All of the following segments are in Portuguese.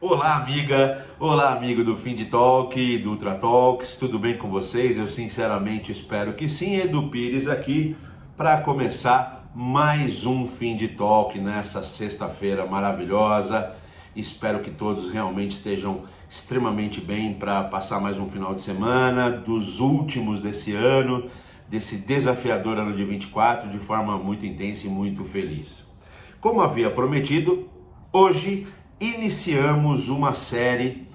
Olá, amiga! Olá, amigo do Find Talk, do Ultra Talks, tudo bem com vocês? Eu sinceramente espero que sim. Edu Pires aqui para começar mais um Find Talk nessa sexta-feira maravilhosa. Espero que todos realmente estejam extremamente bem para passar mais um final de semana, dos últimos desse ano, desse desafiador ano de 24, de forma muito intensa e muito feliz. Como havia prometido, hoje iniciamos uma série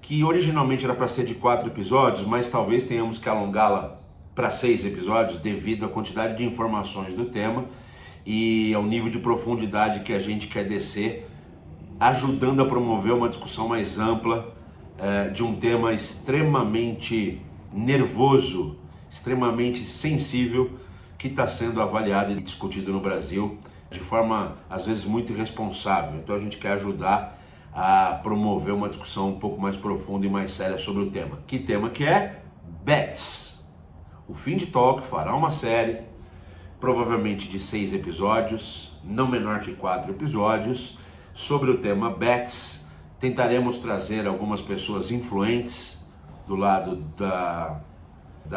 que originalmente era para ser de 4 episódios, mas talvez tenhamos que alongá-la para 6 episódios devido à quantidade de informações do tema e ao nível de profundidade que a gente quer descer, ajudando a promover uma discussão mais ampla de um tema extremamente nervoso, extremamente sensível, que está sendo avaliado e discutido no Brasil de forma, às vezes, muito irresponsável. Então a gente quer ajudar a promover uma discussão um pouco mais profunda e mais séria sobre o tema. Que tema que é? Bets. O Find Talk fará uma série, provavelmente de 6 episódios, não menor que 4 episódios, sobre o tema Bets. Tentaremos trazer algumas pessoas influentes do lado da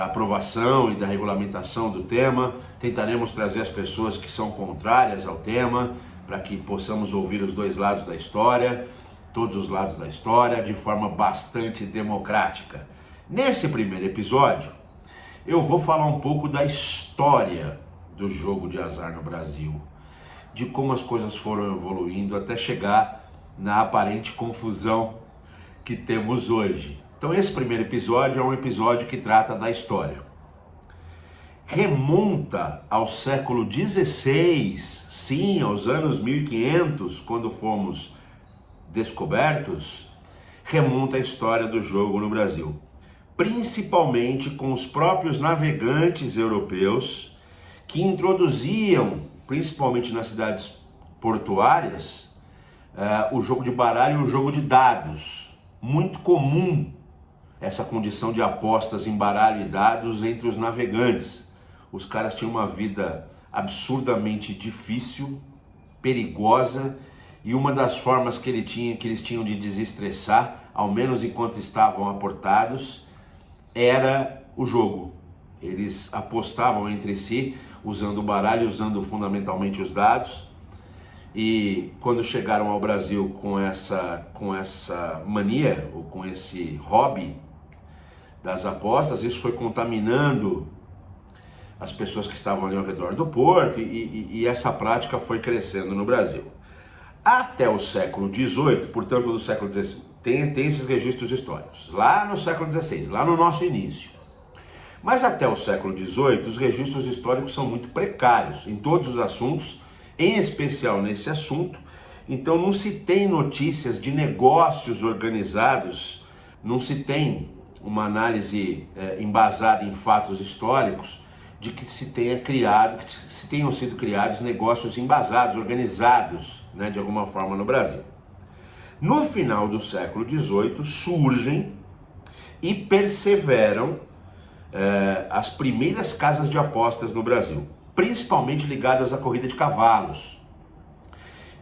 aprovação e da regulamentação do tema. Tentaremos trazer as pessoas que são contrárias ao tema, para que possamos ouvir os dois lados da história, todos os lados da história, de forma bastante democrática. Nesse primeiro episódio, eu vou falar um pouco da história do jogo de azar no Brasil, de como as coisas foram evoluindo até chegar na aparente confusão que temos hoje. Então esse primeiro episódio é um episódio que trata da história. Remonta ao século XVI, sim, aos anos 1500, quando fomos descobertos, remonta a história do jogo no Brasil. Principalmente com os próprios navegantes europeus que introduziam, principalmente nas cidades portuárias, o jogo de baralho e o jogo de dados. Muito comum essa condição de apostas em baralho e dados entre os navegantes. Os caras tinham uma vida absurdamente difícil, perigosa, e uma das formas que eles tinham de desestressar, ao menos enquanto estavam aportados, era o jogo. Eles apostavam entre si, usando o baralho, usando fundamentalmente os dados, e quando chegaram ao Brasil com essa mania, ou com esse hobby das apostas, isso foi contaminando as pessoas que estavam ali ao redor do porto, e essa prática foi crescendo no Brasil. Até o século XVIII, portanto do século XVI, tem esses registros históricos, lá no século XVI, lá no nosso início. Mas até o século XVIII, os registros históricos são muito precários em todos os assuntos, em especial nesse assunto. Então não se tem notícias de negócios organizados, não se tem uma análise embasada em fatos históricos de que se tenham sido criados negócios embasados, organizados, de alguma forma no Brasil. No final do século XVIII surgem e perseveram as primeiras casas de apostas no Brasil, principalmente ligadas à corrida de cavalos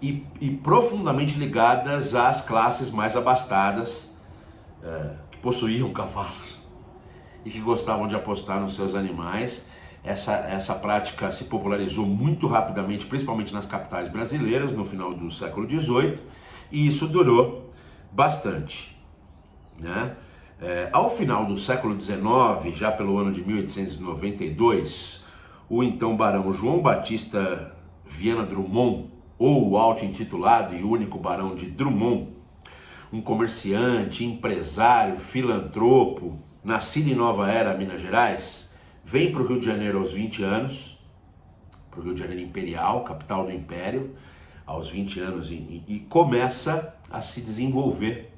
e profundamente ligadas às classes mais abastadas que possuíam cavalos e que gostavam de apostar nos seus animais. Essa prática se popularizou muito rapidamente, principalmente nas capitais brasileiras, no final do século XVIII, e isso durou bastante, ao final do século XIX, já pelo ano de 1892, o então barão João Batista Viana Drummond, ou o auto-intitulado e único barão de Drummond, um comerciante, empresário, filantropo, nascido em Nova Era, Minas Gerais, vem para o Rio de Janeiro aos 20 anos, para o Rio de Janeiro Imperial, capital do Império, aos 20 anos, e começa a se desenvolver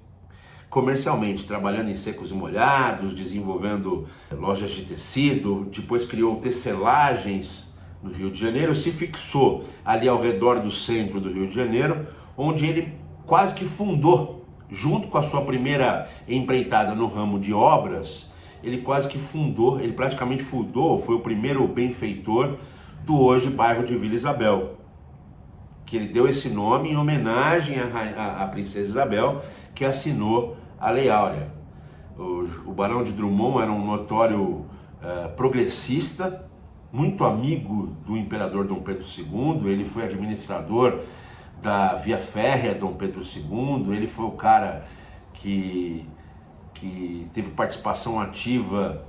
comercialmente, trabalhando em secos e molhados, desenvolvendo lojas de tecido. Depois criou tecelagens no Rio de Janeiro, se fixou ali ao redor do centro do Rio de Janeiro, onde ele quase que fundou, junto com a sua primeira empreitada no ramo de obras, ele praticamente fundou, foi o primeiro benfeitor do hoje bairro de Vila Isabel, que ele deu esse nome em homenagem à princesa Isabel, que assinou a Lei Áurea. O Barão de Drummond era um notório progressista, muito amigo do imperador Dom Pedro II, ele foi administrador da Via Férrea Dom Pedro II, ele foi o cara que teve participação ativa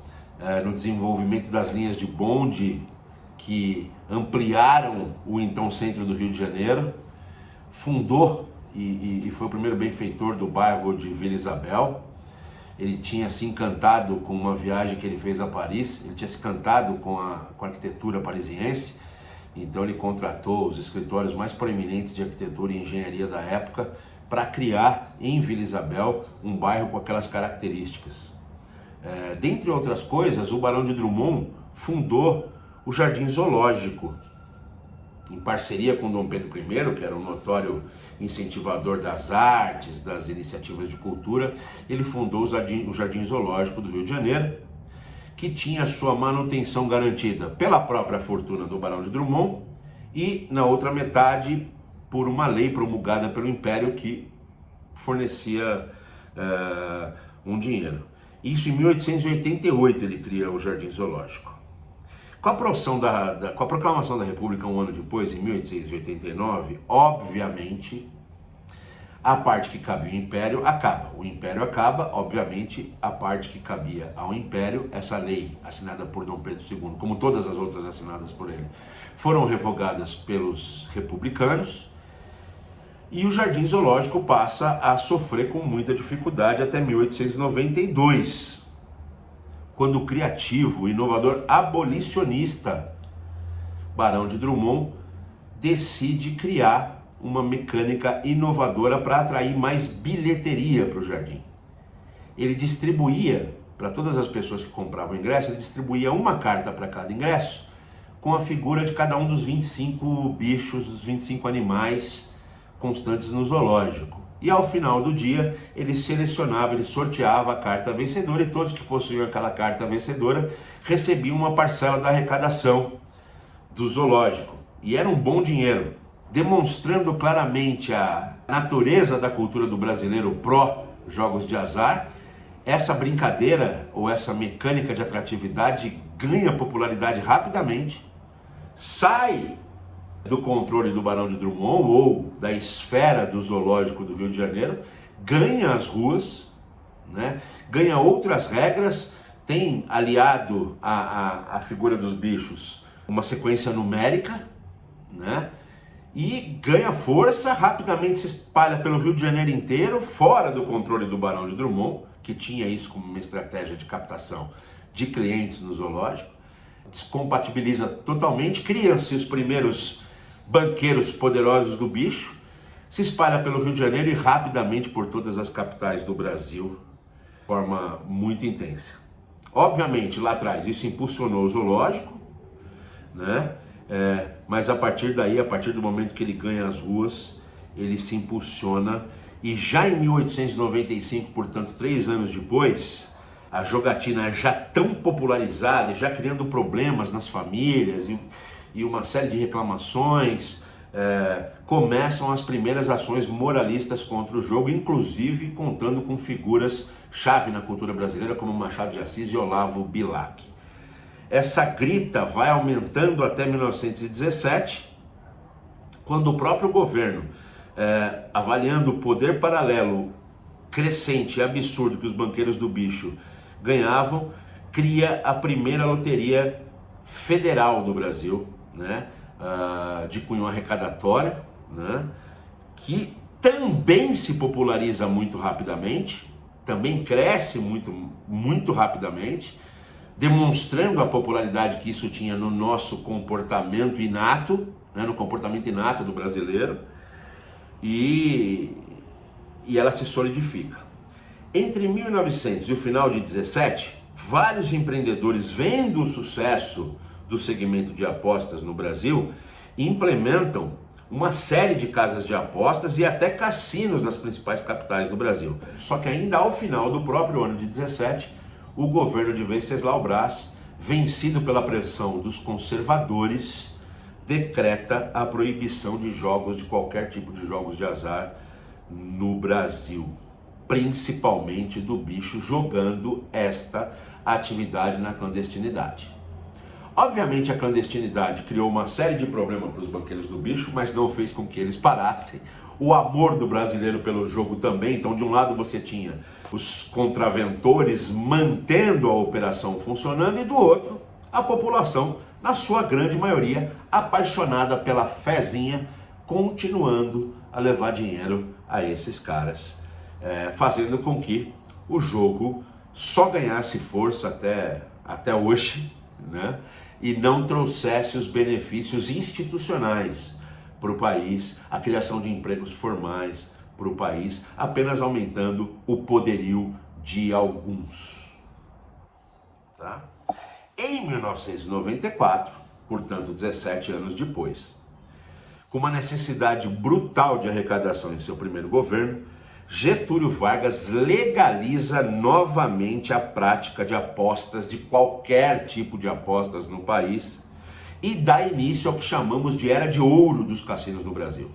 no desenvolvimento das linhas de bonde que ampliaram o então centro do Rio de Janeiro, fundou e foi o primeiro benfeitor do bairro de Vila Isabel. Ele tinha se encantado com uma viagem que ele fez a Paris, ele tinha se encantado com a arquitetura parisiense, então ele contratou os escritórios mais proeminentes de arquitetura e engenharia da época para criar em Vila Isabel um bairro com aquelas características. Dentre outras coisas, o Barão de Drummond fundou o Jardim Zoológico, em parceria com Dom Pedro I, que era um notório incentivador das artes, das iniciativas de cultura. Ele fundou o Jardim Zoológico do Rio de Janeiro, que tinha sua manutenção garantida pela própria fortuna do Barão de Drummond e, na outra metade, por uma lei promulgada pelo Império que fornecia um dinheiro. Isso em 1888 ele cria o Jardim Zoológico. Com a proclamação da República um ano depois, em 1889, obviamente, a parte que cabia ao Império acaba. O Império acaba, obviamente, a parte que cabia ao Império, essa lei assinada por Dom Pedro II, como todas as outras assinadas por ele, foram revogadas pelos republicanos, e o Jardim Zoológico passa a sofrer com muita dificuldade até 1892, quando o criativo, inovador, abolicionista Barão de Drummond decide criar uma mecânica inovadora para atrair mais bilheteria para o jardim. Ele distribuía, para todas as pessoas que compravam ingresso, ele distribuía uma carta para cada ingresso, com a figura de cada um dos 25 bichos, dos 25 animais constantes no zoológico. E ao final do dia, ele selecionava, ele sorteava a carta vencedora, e todos que possuíam aquela carta vencedora recebiam uma parcela da arrecadação do zoológico. E era um bom dinheiro, demonstrando claramente a natureza da cultura do brasileiro pró-jogos de azar. Essa brincadeira, ou essa mecânica de atratividade, ganha popularidade rapidamente, sai do controle do Barão de Drummond ou da esfera do zoológico do Rio de Janeiro, ganha as ruas, né? Ganha outras regras, tem aliado à figura dos bichos uma sequência numérica, né? E ganha força, rapidamente se espalha pelo Rio de Janeiro inteiro, fora do controle do Barão de Drummond, que tinha isso como uma estratégia de captação de clientes no zoológico, descompatibiliza totalmente, cria-se os primeiros banqueiros poderosos do bicho, se espalha pelo Rio de Janeiro e rapidamente por todas as capitais do Brasil, de forma muito intensa. Obviamente, lá atrás, isso impulsionou o zoológico, né? Mas a partir daí, a partir do momento que ele ganha as ruas, ele se impulsiona, e já em 1895, portanto 3 anos depois, a jogatina já tão popularizada, já criando problemas nas famílias e uma série de reclamações, começam as primeiras ações moralistas contra o jogo, inclusive contando com figuras-chave na cultura brasileira como Machado de Assis e Olavo Bilac. Essa grita vai aumentando até 1917, quando o próprio governo, avaliando o poder paralelo crescente e absurdo que os banqueiros do bicho ganhavam, cria a primeira loteria federal do Brasil, né? De cunho arrecadatório, né? Que também se populariza muito rapidamente, também cresce muito rapidamente, demonstrando a popularidade que isso tinha no nosso comportamento inato, né? No comportamento inato do brasileiro, e ela se solidifica. Entre 1900 e o final de 17, vários empreendedores, vendo o sucesso do segmento de apostas no Brasil, implementam uma série de casas de apostas e até cassinos nas principais capitais do Brasil. Só que ainda ao final do próprio ano de 17, o governo de Venceslau Braz, vencido pela pressão dos conservadores, decreta a proibição de jogos, de qualquer tipo de jogos de azar no Brasil. principalmente do bicho jogando esta atividade na clandestinidade. Obviamente a clandestinidade criou uma série de problemas para os banqueiros do bicho, mas não fez com que eles parassem. O amor do brasileiro pelo jogo também. Então, de um lado você tinha os contraventores mantendo a operação funcionando e do outro a população, na sua grande maioria, apaixonada pela fezinha, continuando a levar dinheiro a esses caras, fazendo com que o jogo só ganhasse força até hoje, né? E não trouxesse os benefícios institucionais para o país, a criação de empregos formais para o país, apenas aumentando o poderio de alguns. Tá? Em 1994, portanto 17 anos depois, com uma necessidade brutal de arrecadação em seu primeiro governo, Getúlio Vargas legaliza novamente a prática de apostas, de qualquer tipo de apostas no país, e dá início ao que chamamos de Era de Ouro dos cassinos no Brasil.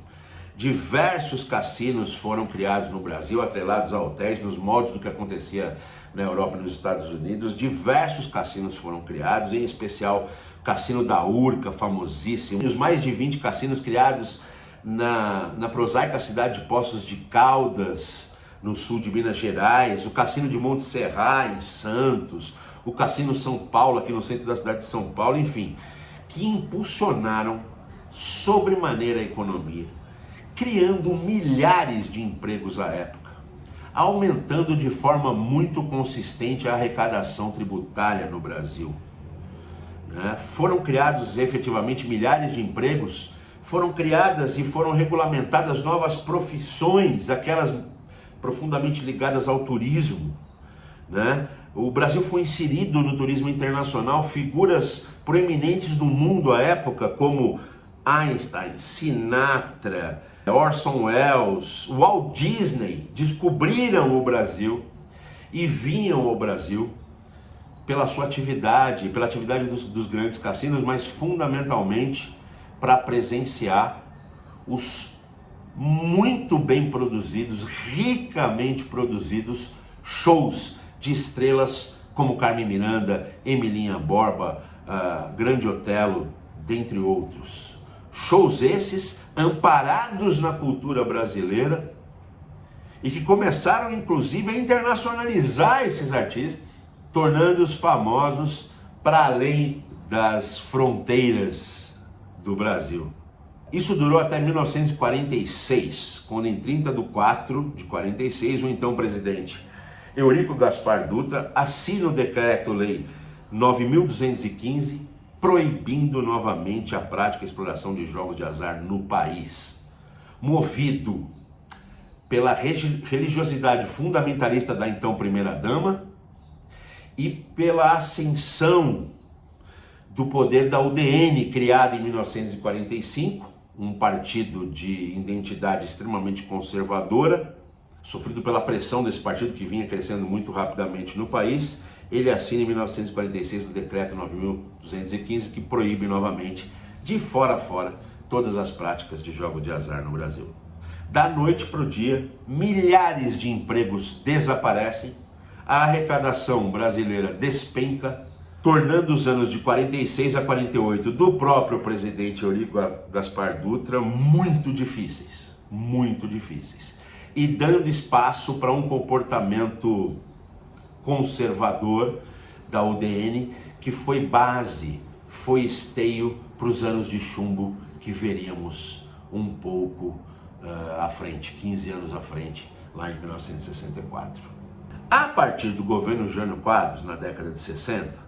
Diversos cassinos foram criados no Brasil, atrelados a hotéis, nos moldes do que acontecia na Europa e nos Estados Unidos. Diversos cassinos foram criados, em especial o Cassino da Urca, famosíssimo. E os mais de 20 cassinos criados na prosaica cidade de Poços de Caldas, no sul de Minas Gerais, o Cassino de Monte Serra, em Santos, o Cassino São Paulo, aqui no centro da cidade de São Paulo, enfim, que impulsionaram sobremaneira a economia, criando milhares de empregos à época, aumentando de forma muito consistente a arrecadação tributária no Brasil. Foram criados efetivamente milhares de empregos, foram criadas e foram regulamentadas novas profissões, aquelas profundamente ligadas ao turismo, né? O Brasil foi inserido no turismo internacional, figuras proeminentes do mundo à época, como Einstein, Sinatra, Orson Welles, Walt Disney, descobriram o Brasil e vinham ao Brasil pela sua atividade, pela atividade dos grandes cassinos, mas fundamentalmente para presenciar os muito bem produzidos, ricamente produzidos shows de estrelas como Carmen Miranda, Emilinha Borba, Grande Otelo, dentre outros. Shows esses amparados na cultura brasileira e que começaram inclusive a internacionalizar esses artistas, tornando-os famosos para além das fronteiras do Brasil. Isso durou até 1946, quando em 30 de 4 de 46, o então presidente Eurico Gaspar Dutra assina o Decreto-Lei 9.215, proibindo novamente a prática e exploração de jogos de azar no país. Movido pela religiosidade fundamentalista da então primeira-dama e pela ascensão do poder da UDN, criada em 1945, um partido de identidade extremamente conservadora, sofrido pela pressão desse partido que vinha crescendo muito rapidamente no país. Ele assina em 1946 o Decreto 9.215, que proíbe novamente, de fora a fora, todas as práticas de jogos de azar no Brasil. Da noite para o dia, milhares de empregos desaparecem, a arrecadação brasileira despenca, tornando os anos de 46 a 48 do próprio presidente Eurico Gaspar Dutra muito difíceis, e dando espaço para um comportamento conservador da UDN, que foi base, foi esteio para os anos de chumbo que veríamos um pouco à frente, 15 anos à frente, lá em 1964. A partir do governo Jânio Quadros, na década de 60,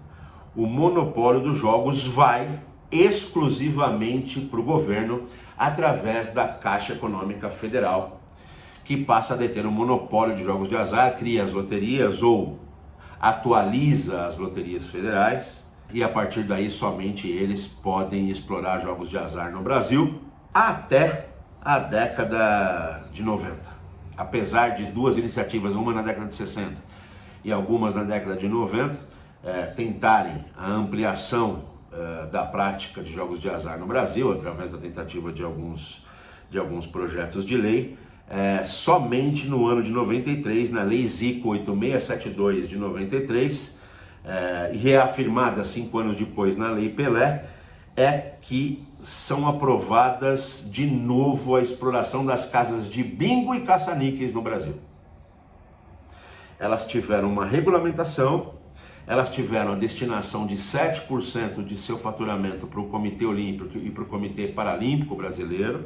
o monopólio dos jogos vai exclusivamente para o governo através da Caixa Econômica Federal, que passa a deter o monopólio de jogos de azar, cria as loterias ou atualiza as loterias federais, e a partir daí somente eles podem explorar jogos de azar no Brasil até a década de 90. Apesar de duas iniciativas, uma na década de 60 e algumas na década de 90, tentarem a ampliação da prática de jogos de azar no Brasil, através da tentativa de alguns projetos de lei, somente no ano de 93, na Lei Zico 8672 de 93, e reafirmada 5 anos depois na Lei Pelé, é que são aprovadas de novo a exploração das casas de bingo e caça-níqueis no Brasil. Elas tiveram uma regulamentação, elas tiveram a destinação de 7% de seu faturamento para o Comitê Olímpico e para o Comitê Paralímpico Brasileiro.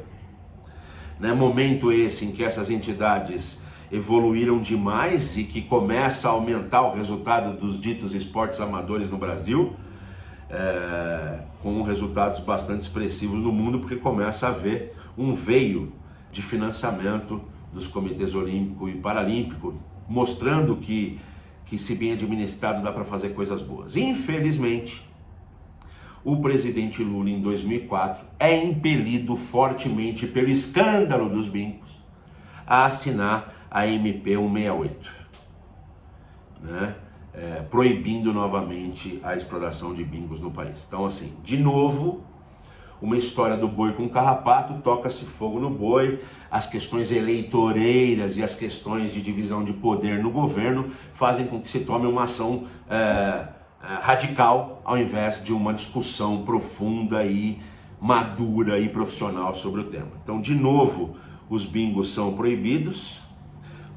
Momento esse em que essas entidades evoluíram demais e que começa a aumentar o resultado dos ditos esportes amadores no Brasil, com resultados bastante expressivos no mundo, porque começa a haver um veio de financiamento dos comitês olímpico e paralímpico, mostrando que se bem administrado dá para fazer coisas boas. Infelizmente, o presidente Lula, em 2004, é impelido fortemente pelo escândalo dos bingos a assinar a MP 168, proibindo novamente a exploração de bingos no país. Então, assim, de novo, uma história do boi com carrapato, toca-se fogo no boi, as questões eleitoreiras e as questões de divisão de poder no governo fazem com que se tome uma ação radical, ao invés de uma discussão profunda e madura e profissional sobre o tema. Então, de novo, os bingos são proibidos.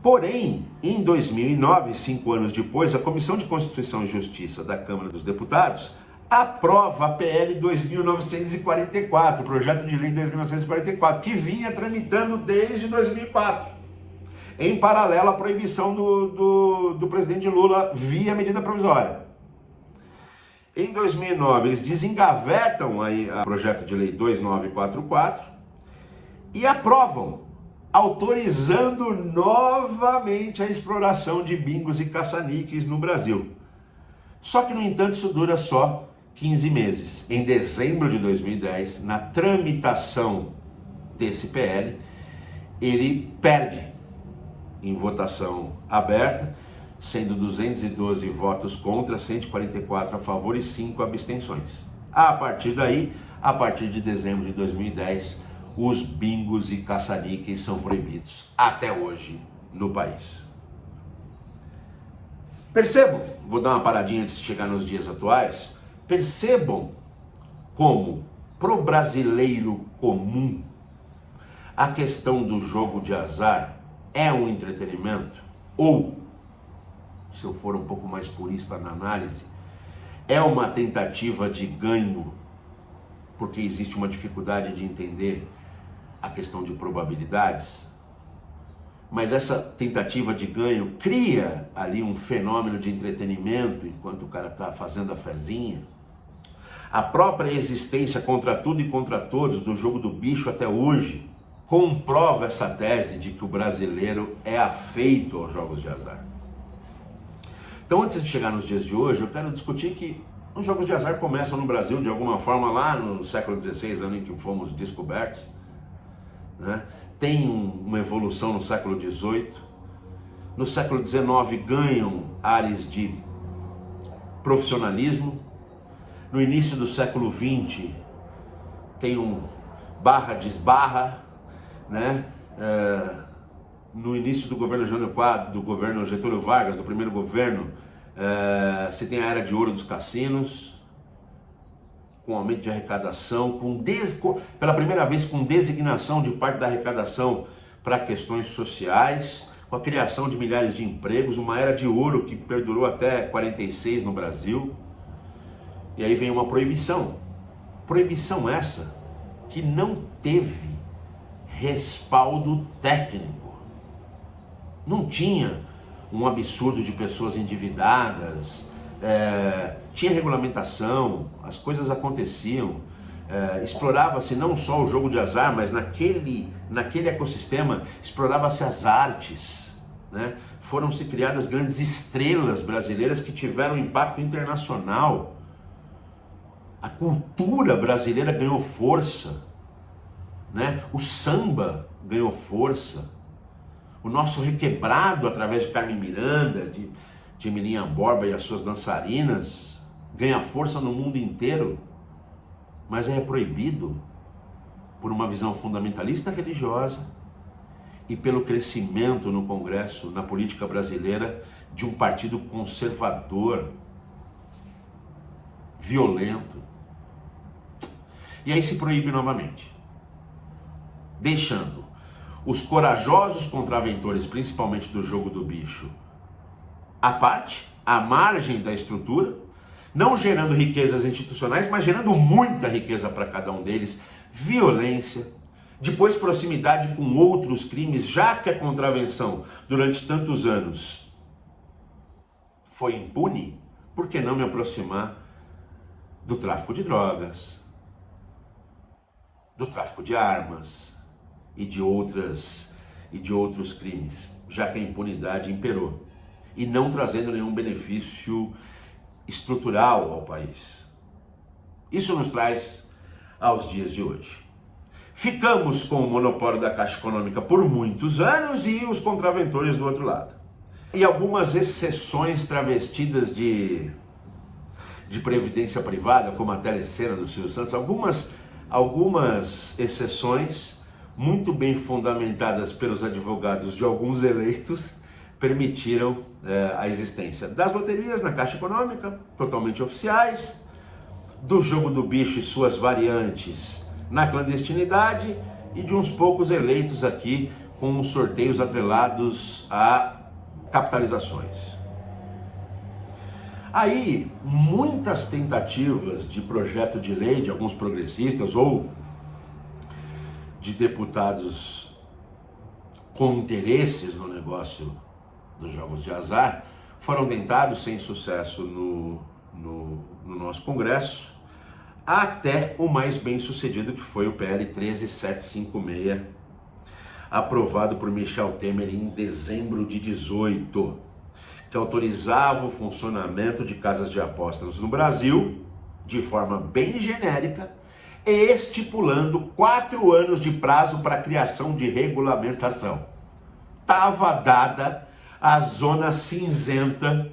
Porém, em 2009, 5 anos depois, a Comissão de Constituição e Justiça da Câmara dos Deputados aprova a PL 2944, projeto de lei 2944, que vinha tramitando desde 2004, em paralelo à proibição do presidente Lula via medida provisória. Em 2009, eles desengavetam o projeto de lei 2944 e aprovam, autorizando novamente a exploração de bingos e caça-níqueis no Brasil. Só que, no entanto, isso dura só 15 meses. Em dezembro de 2010, na tramitação desse PL, ele perde em votação aberta, sendo 212 votos contra, 144 a favor e 5 abstenções. A partir daí, a partir de dezembro de 2010, os bingos e caça-níqueis são proibidos até hoje no país. Percebam, vou dar uma paradinha antes de chegar nos dias atuais, percebam como, pro brasileiro comum, a questão do jogo de azar é um entretenimento, ou, se eu for um pouco mais purista na análise, é uma tentativa de ganho, porque existe uma dificuldade de entender a questão de probabilidades, mas essa tentativa de ganho cria ali um fenômeno de entretenimento enquanto o cara está fazendo a fezinha. A própria existência contra tudo e contra todos do jogo do bicho até hoje comprova essa tese de que o brasileiro é afeito aos jogos de azar. Então, antes de chegar nos dias de hoje, eu quero discutir que os jogos de azar começam no Brasil de alguma forma lá no século XVI, ano em que fomos descobertos, Tem uma evolução no século XVIII. No século XIX ganham áreas de profissionalismo. No início do século XX tem um barra-desbarra, No início do governo Jânio Quadros, do governo Getúlio Vargas, do primeiro governo, se tem a era de ouro dos cassinos, com aumento de arrecadação, pela primeira vez com designação de parte da arrecadação para questões sociais, com a criação de milhares de empregos, uma era de ouro que perdurou até 46 no Brasil. E aí vem uma proibição. Proibição essa que não teve respaldo técnico. Não tinha um absurdo de pessoas endividadas, tinha regulamentação, as coisas aconteciam, explorava-se não só o jogo de azar, mas naquele ecossistema explorava-se as artes, Foram-se criadas grandes estrelas brasileiras que tiveram impacto internacional. A cultura brasileira ganhou força, O samba ganhou força. O nosso requebrado, através de Carmen Miranda, de Milinha Borba e as suas dançarinas, ganha força no mundo inteiro, mas é proibido por uma visão fundamentalista religiosa e pelo crescimento no Congresso, na política brasileira, de um partido conservador, violento. E aí se proíbe novamente, deixando os corajosos contraventores, principalmente do jogo do bicho, à parte, à margem da estrutura, não gerando riquezas institucionais, mas gerando muita riqueza para cada um deles, violência, depois proximidade com outros crimes, já que a contravenção durante tantos anos foi impune, por que não me aproximar do tráfico de drogas, do tráfico de armas e de outros crimes, já que a impunidade imperou, e não trazendo nenhum benefício estrutural ao país. Isso nos traz aos dias de hoje. Ficamos com o monopólio da Caixa Econômica por muitos anos e os contraventores do outro lado. E algumas exceções travestidas de previdência privada, como a telecena do Silvio Santos, algumas exceções muito bem fundamentadas pelos advogados de alguns eleitos, permitiram a existência das loterias na Caixa Econômica, totalmente oficiais, do jogo do bicho e suas variantes na clandestinidade, e de uns poucos eleitos aqui com sorteios atrelados a capitalizações. Aí, muitas tentativas de projeto de lei de alguns progressistas ou de deputados com interesses no negócio dos jogos de azar foram tentados sem sucesso no nosso Congresso, até o mais bem sucedido, que foi o PL 13756, aprovado por Michel Temer em dezembro de 2018, que autorizava o funcionamento de casas de apostas no Brasil de forma bem genérica, e estipulando 4 anos de prazo para a criação de regulamentação. Estava dada a zona cinzenta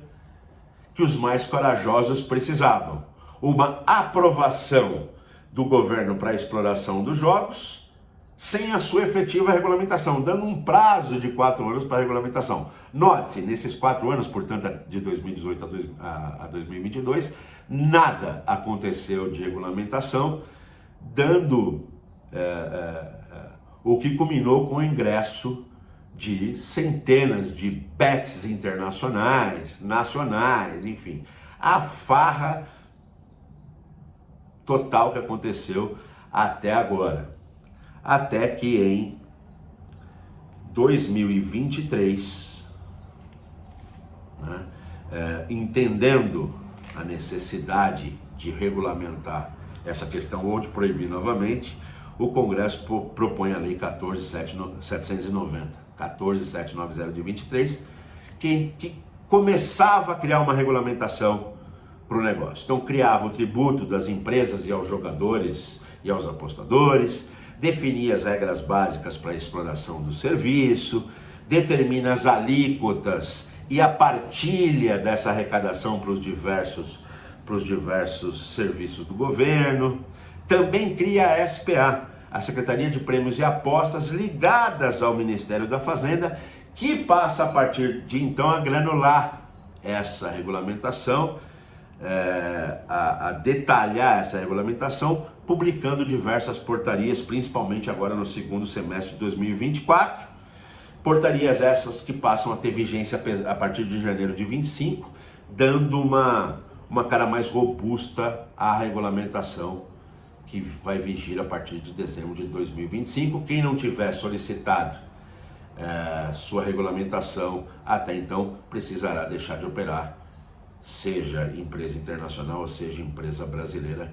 que os mais corajosos precisavam. Uma aprovação do governo para a exploração dos jogos, sem a sua efetiva regulamentação, dando um prazo de 4 anos para a regulamentação. Note-se, nesses 4 anos, portanto, de 2018 a 2022, nada aconteceu de regulamentação, dando o que culminou com o ingresso de centenas de bets internacionais, nacionais, enfim, a farra total que aconteceu até agora. Até que em 2023, entendendo a necessidade de regulamentar essa questão ou de proibir novamente, o Congresso propõe a Lei 14.790 de 23, que começava a criar uma regulamentação para o negócio. Então criava o tributo das empresas e aos jogadores e aos apostadores, definia as regras básicas para a exploração do serviço, determina as alíquotas e a partilha dessa arrecadação para os diversos serviços do governo. Também cria a SPA, a Secretaria de Prêmios e Apostas, ligadas ao Ministério da Fazenda, que passa a partir de então a granular essa regulamentação, a detalhar essa regulamentação, publicando diversas portarias, principalmente agora no segundo semestre de 2024, portarias essas que passam a ter vigência a partir de janeiro de 25, dando uma cara mais robusta à regulamentação que vai vigir a partir de dezembro de 2025. Quem não tiver solicitado sua regulamentação até então precisará deixar de operar, seja empresa internacional ou seja empresa brasileira,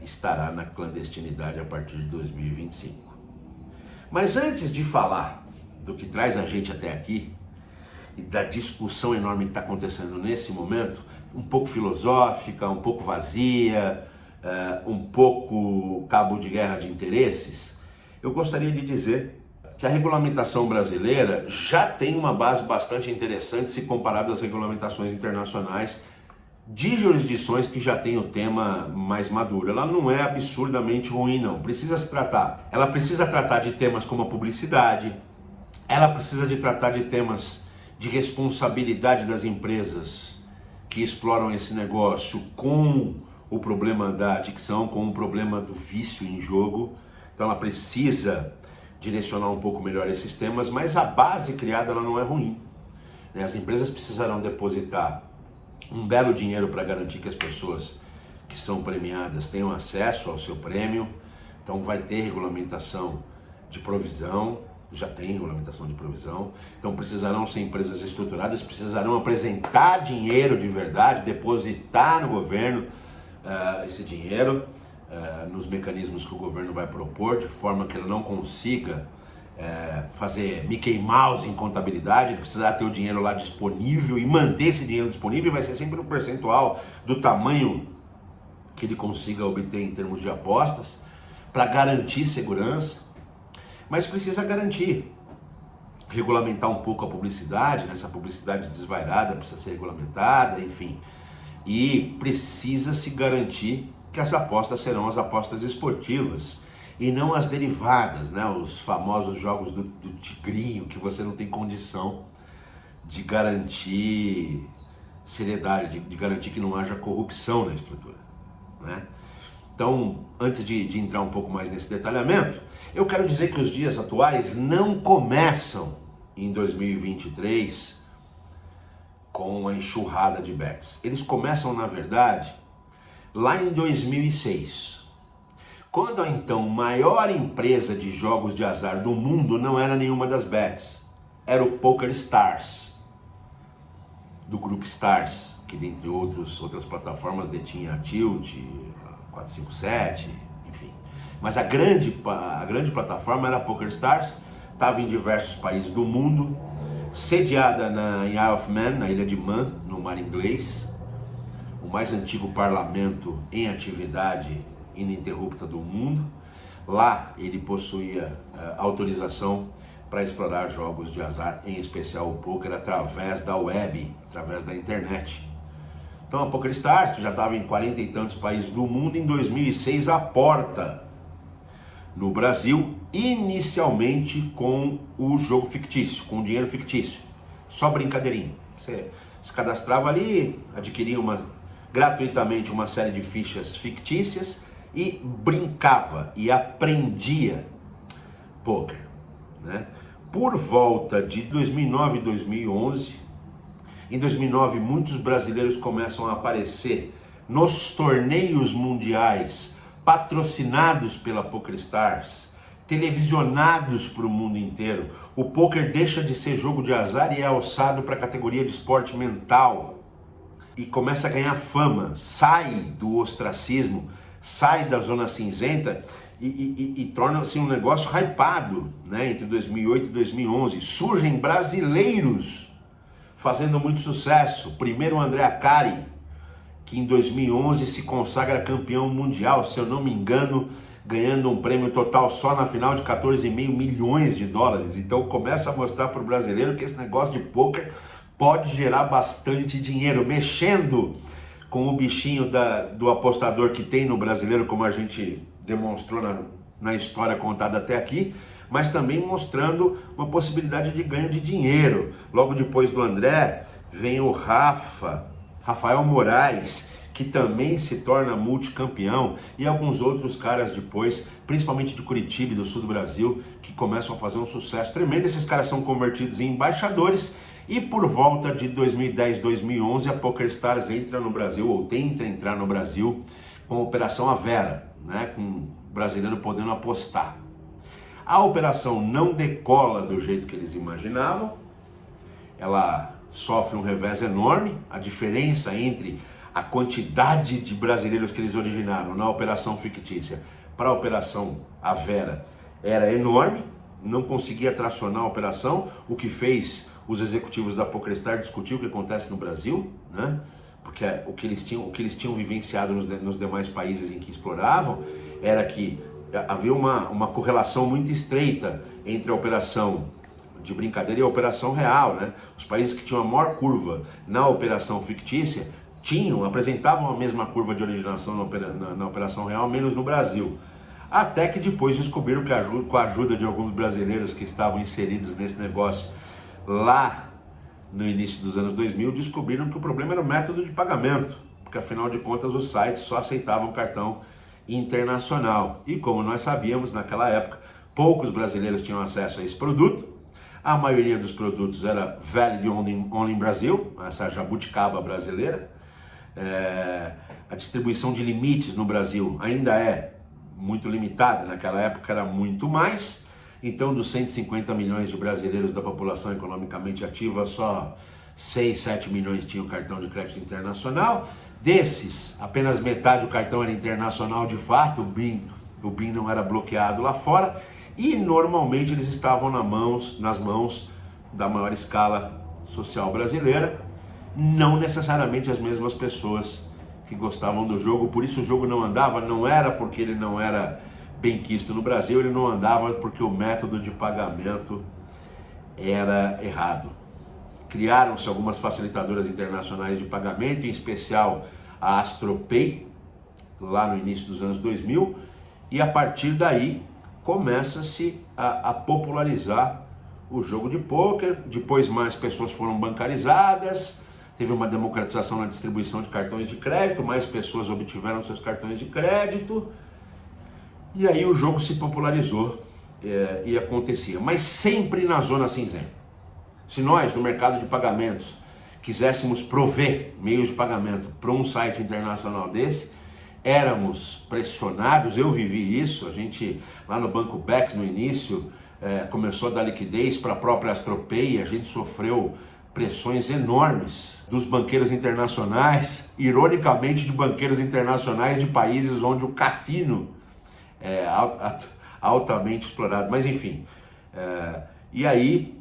estará na clandestinidade a partir de 2025. Mas antes de falar do que traz a gente até aqui e da discussão enorme que está acontecendo nesse momento, um pouco filosófica, um pouco vazia, um pouco cabo de guerra de interesses, eu gostaria de dizer que a regulamentação brasileira já tem uma base bastante interessante se comparada às regulamentações internacionais de jurisdições que já tem o tema mais maduro. Ela não é absurdamente ruim, não. Ela precisa tratar de temas como a publicidade, ela precisa de tratar de temas de responsabilidade das empresas que exploram esse negócio com o problema da adicção, com o problema do vício em jogo. Então ela precisa direcionar um pouco melhor esses temas, mas a base criada ela não é ruim. As empresas precisarão depositar um belo dinheiro para garantir que as pessoas que são premiadas tenham acesso ao seu prêmio. Então vai ter regulamentação de provisão, já tem regulamentação de provisão. Então precisarão ser empresas estruturadas, precisarão apresentar dinheiro de verdade, depositar no governo esse dinheiro nos mecanismos que o governo vai propor, de forma que ele não consiga fazer Mickey Mouse em contabilidade. Ele precisará ter o dinheiro lá disponível e manter esse dinheiro disponível. Vai ser sempre um percentual do tamanho que ele consiga obter em termos de apostas, para garantir segurança. Mas precisa garantir, regulamentar um pouco a publicidade, né? Essa publicidade desvairada precisa ser regulamentada, enfim. E precisa se garantir que as apostas serão as apostas esportivas e não as derivadas, né? Os famosos jogos do tigrinho, que você não tem condição de garantir seriedade, de garantir que não haja corrupção na estrutura, né? Então, antes de entrar um pouco mais nesse detalhamento, eu quero dizer que os dias atuais não começam em 2023 com uma enxurrada de bets. Eles começam, na verdade, lá em 2006, quando a então maior empresa de jogos de azar do mundo não era nenhuma das bets, era o Poker Stars, do grupo Stars, que dentre outras plataformas detinha a Tilt, 457, enfim. Mas a grande plataforma era a Poker Stars, estava em diversos países do mundo, sediada em Isle of Man, na ilha de Man, no mar inglês, o mais antigo parlamento em atividade ininterrupta do mundo. Lá ele possuía autorização para explorar jogos de azar, em especial o poker, através da web, através da internet. Então a PokerStars, que já estava em 40 e tantos países do mundo, em 2006 aporta no Brasil, inicialmente com o jogo fictício, com dinheiro fictício, só brincadeirinho. Você se cadastrava ali, adquiria gratuitamente uma série de fichas fictícias e brincava e aprendia poker, né? Por volta de 2009 e 2011, em 2009 muitos brasileiros começam a aparecer nos torneios mundiais patrocinados pela PokerStars, televisionados para o mundo inteiro. O poker deixa de ser jogo de azar e é alçado para a categoria de esporte mental e começa a ganhar fama, sai do ostracismo, sai da zona cinzenta e torna-se um negócio hypado, né? Entre 2008 e 2011 surgem brasileiros fazendo muito sucesso. Primeiro o André Acari, que em 2011 se consagra campeão mundial, se eu não me engano, ganhando um prêmio total só na final de 14,5 milhões de dólares. Então começa a mostrar para o brasileiro que esse negócio de poker pode gerar bastante dinheiro, mexendo com o bichinho do apostador que tem no brasileiro, como a gente demonstrou na história contada até aqui, mas também mostrando uma possibilidade de ganho de dinheiro. Logo depois do André, vem o Rafael Moraes, que também se torna multicampeão, e alguns outros caras depois, principalmente de Curitiba e do sul do Brasil, que começam a fazer um sucesso tremendo. Esses caras são convertidos em embaixadores, e por volta de 2010, 2011, a PokerStars entra no Brasil, ou tenta entrar no Brasil, com a Operação Avera, né, com o brasileiro podendo apostar. A operação não decola do jeito que eles imaginavam, ela sofre um revés enorme. A diferença entre a quantidade de brasileiros que eles originaram na operação fictícia para a Operação Avera era enorme, não conseguia tracionar a operação, o que fez os executivos da PokerStars discutir o que acontece no Brasil, né? Porque o que eles tinham vivenciado nos demais países em que exploravam era que havia uma correlação muito estreita entre a operação de brincadeira e a operação real, né? Os países que tinham a maior curva na operação fictícia apresentavam a mesma curva de originação na operação real, menos no Brasil. Até que depois descobriram que com a ajuda de alguns brasileiros que estavam inseridos nesse negócio lá no início dos anos 2000, descobriram que o problema era o método de pagamento, porque afinal de contas os sites só aceitavam cartão internacional. E como nós sabíamos, naquela época, poucos brasileiros tinham acesso a esse produto. A maioria dos produtos era Valid Only in Brasil, essa jabuticaba brasileira. A distribuição de limites no Brasil ainda é muito limitada, naquela época era muito mais. Então, dos 150 milhões de brasileiros da população economicamente ativa, só 6, 7 milhões tinham cartão de crédito internacional. Desses, apenas metade do cartão era internacional de fato, o BIM não era bloqueado lá fora. E normalmente eles estavam nas mãos da maior escala social brasileira, não necessariamente as mesmas pessoas que gostavam do jogo. Por isso o jogo não andava, não era porque ele não era bem quisto no Brasil, ele não andava porque o método de pagamento era errado. Criaram-se algumas facilitadoras internacionais de pagamento, em especial a AstroPay, lá no início dos anos 2000, e a partir daí começa-se a popularizar o jogo de pôquer. Depois mais pessoas foram bancarizadas, teve uma democratização na distribuição de cartões de crédito, mais pessoas obtiveram seus cartões de crédito, e aí o jogo se popularizou e acontecia, mas sempre na zona cinzenta. Se nós, no mercado de pagamentos, quiséssemos prover meios de pagamento para um site internacional desse, éramos pressionados. Eu vivi isso. A gente lá no Banco Bex no início começou a dar liquidez para a própria AstroPay, e a gente sofreu pressões enormes dos banqueiros internacionais, ironicamente de banqueiros internacionais de países onde o cassino é altamente explorado, mas enfim. E aí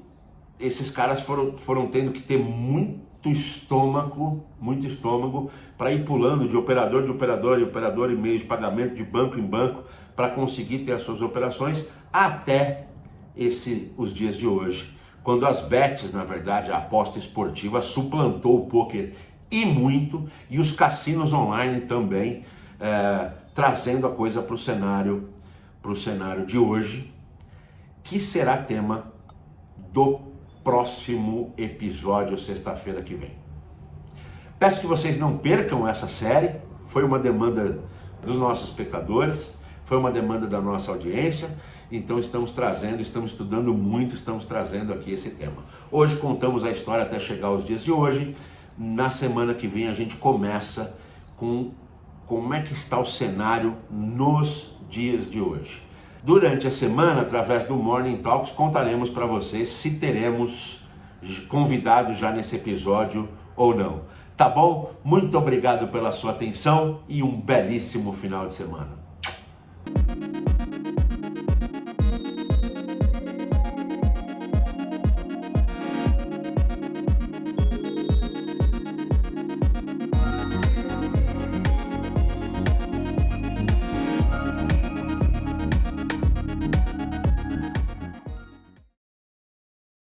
esses caras foram tendo que ter muito estômago para ir pulando de operador e meios de pagamento, de banco em banco, para conseguir ter as suas operações, até os dias de hoje, quando as bets, na verdade, a aposta esportiva suplantou o pôquer e muito, e os cassinos online também, trazendo a coisa para o cenário de hoje, que será tema do próximo episódio, sexta-feira que vem. Peço que vocês não percam essa série. Foi uma demanda dos nossos espectadores, foi uma demanda da nossa audiência, então estamos estudando muito, estamos trazendo aqui esse tema. Hoje contamos a história até chegar aos dias de hoje. Na semana que vem a gente começa com como é que está o cenário nos dias de hoje. Durante a semana, através do Morning Talks, contaremos para vocês se teremos convidados já nesse episódio ou não. Tá bom? Muito obrigado pela sua atenção e um belíssimo final de semana.